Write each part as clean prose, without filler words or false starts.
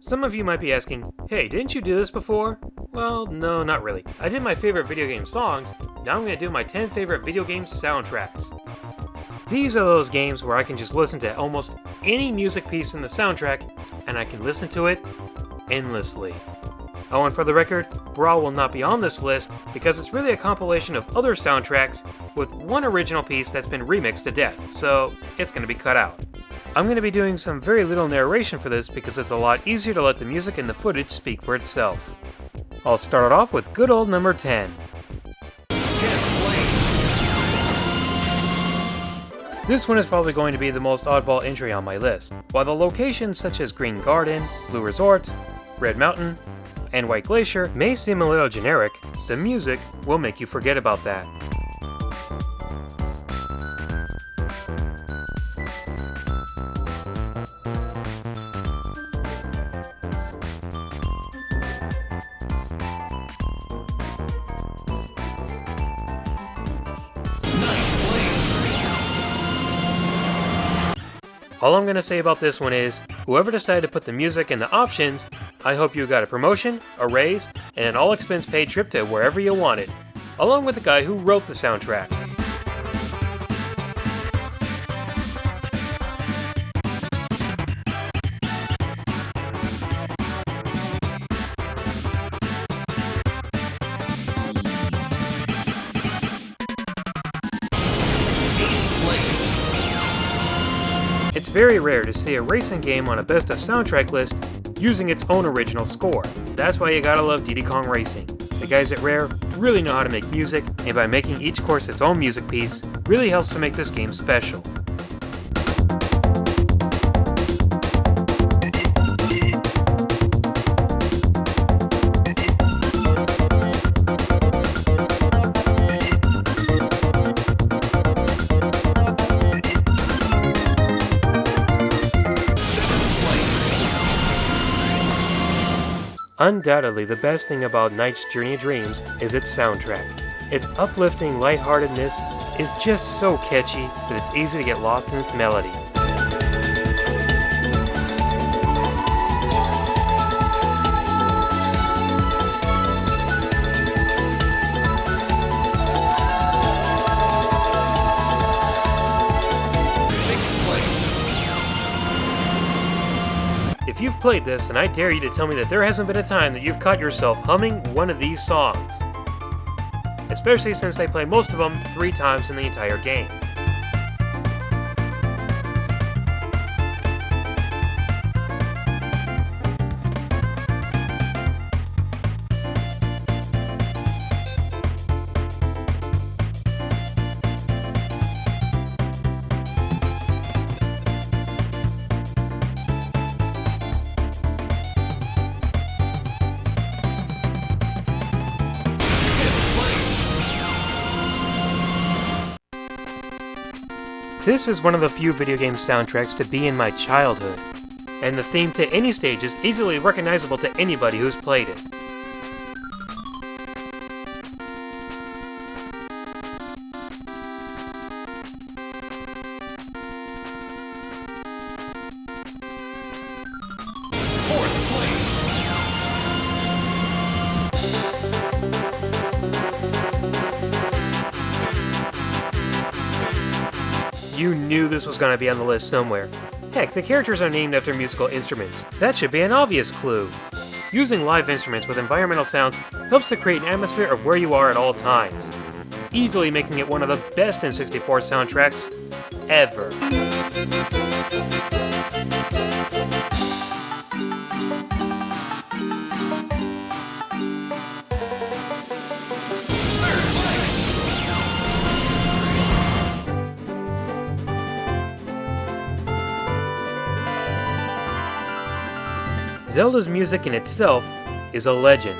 Some of you might be asking, hey, didn't you do this before? Well, no, not really. I did my favorite video game songs, now I'm going to do my 10 favorite video game soundtracks. These are those games where I can just listen to almost any music piece in the soundtrack, and I can listen to it endlessly. Oh, and for the record, Brawl will not be on this list because it's really a compilation of other soundtracks with one original piece that's been remixed to death, so it's going to be cut out. I'm going to be doing some very little narration for this because it's a lot easier to let the music and the footage speak for itself. I'll start it off with good old number 10. 10th place. This one is probably going to be the most oddball entry on my list. While the locations such as Green Garden, Blue Resort, Red Mountain, and White Glacier may seem a little generic, the music will make you forget about that. All I'm going to say about this one is, whoever decided to put the music in the options, I hope you got a promotion, a raise, and an all-expense-paid trip to wherever you wanted, along with the guy who wrote the soundtrack. It's very rare to see a racing game on a best of soundtrack list using its own original score. That's why you gotta love Diddy Kong Racing. The guys at Rare really know how to make music, and by making each course its own music piece, really helps to make this game special. Undoubtedly, the best thing about Knight's Journey of Dreams is its soundtrack. Its uplifting lightheartedness is just so catchy that it's easy to get lost in its melody. If you've played this, then I dare you to tell me that there hasn't been a time that you've caught yourself humming one of these songs. Especially since they play most of them 3 times in the entire game. This is one of the few video game soundtracks to be in my childhood, and the theme to any stage is easily recognizable to anybody who's played it. You knew this was going to be on the list somewhere. Heck, the characters are named after musical instruments. That should be an obvious clue. Using live instruments with environmental sounds helps to create an atmosphere of where you are at all times, easily making it one of the best N64 soundtracks ever. Zelda's music in itself is a legend,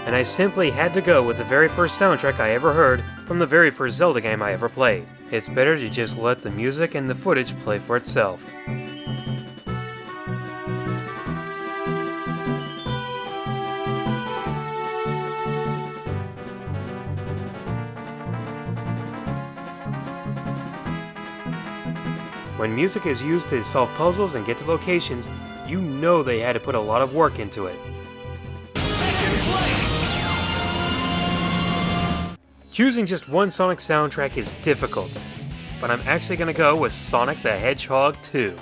and I simply had to go with the very first soundtrack I ever heard from the very first Zelda game I ever played. It's better to just let the music and the footage play for itself. When music is used to solve puzzles and get to locations, you know they had to put a lot of work into it. Second place. Choosing just one Sonic soundtrack is difficult, but I'm actually gonna go with Sonic the Hedgehog 2.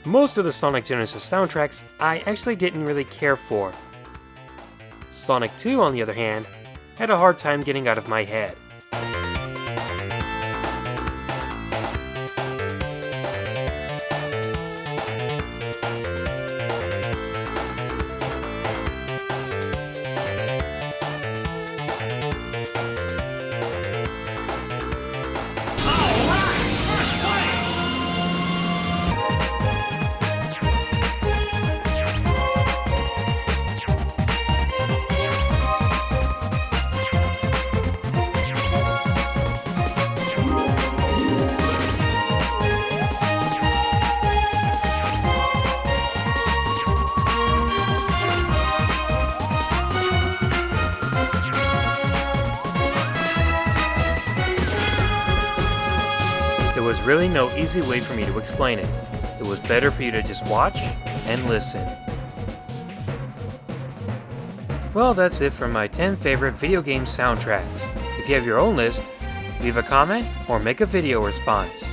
Most of the Sonic Genesis soundtracks I actually didn't really care for. Sonic 2, on the other hand, had a hard time getting out of my head. There was really no easy way for me to explain it. It was better for you to just watch and listen. Well, that's it for my 10 favorite video game soundtracks. If you have your own list, leave a comment or make a video response.